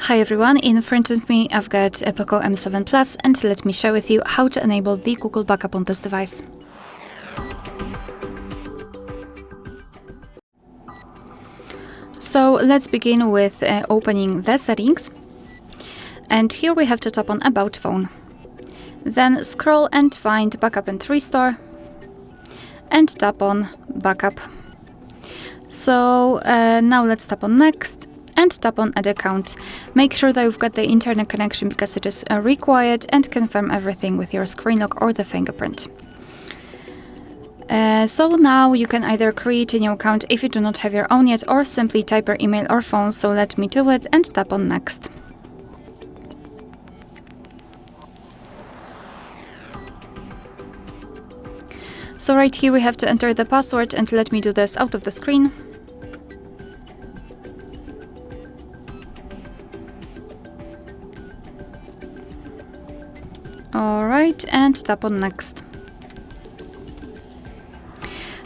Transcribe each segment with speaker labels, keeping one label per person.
Speaker 1: Hi everyone, in front of me I've got a POCO M7 Plus, and let me share with you how to enable the Google backup on this device. So let's begin with opening the settings, and here we have to tap on About Phone. Then scroll and find Backup and Restore and tap on Backup. So now let's tap on Next and tap on Add Account. Make sure that you've got the internet connection because it is required, and confirm everything with your screen lock or the fingerprint. So now you can either create a new account if you do not have your own yet, or simply type your email or phone. So let me do it and tap on Next. So right here we have to enter the password, and let me do this out of the screen. Alright, and tap on Next.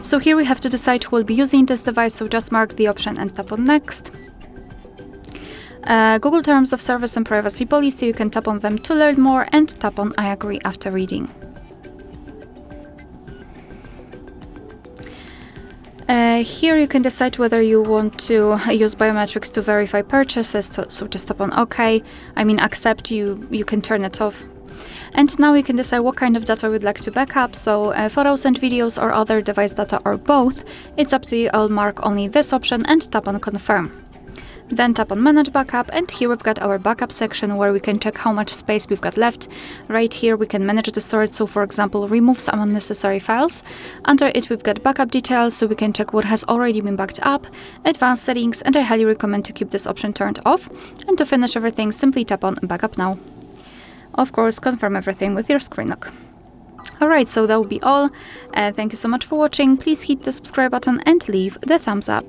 Speaker 1: So here we have to decide who will be using this device, so just mark the option and tap on Next. Google Terms of Service and Privacy Policy, you can tap on them to learn more, and tap on I agree after reading. Here you can decide whether you want to use biometrics to verify purchases, so just tap on OK. Accept, you can turn it off. And now you can decide what kind of data you'd like to backup, so photos and videos or other device data, or both. It's up to you. I'll mark only this option and tap on Confirm. Then tap on Manage Backup, and here we've got our backup section where we can check how much space we've got left. Right here we can manage the storage, so for example remove some unnecessary files. Under it we've got backup details, so we can check what has already been backed up, advanced settings, and I highly recommend to keep this option turned off. And to finish everything, simply tap on Backup Now. Of course, confirm everything with your screen lock. Alright, so that will be all. Thank you so much for watching. Please hit the subscribe button and leave the thumbs up.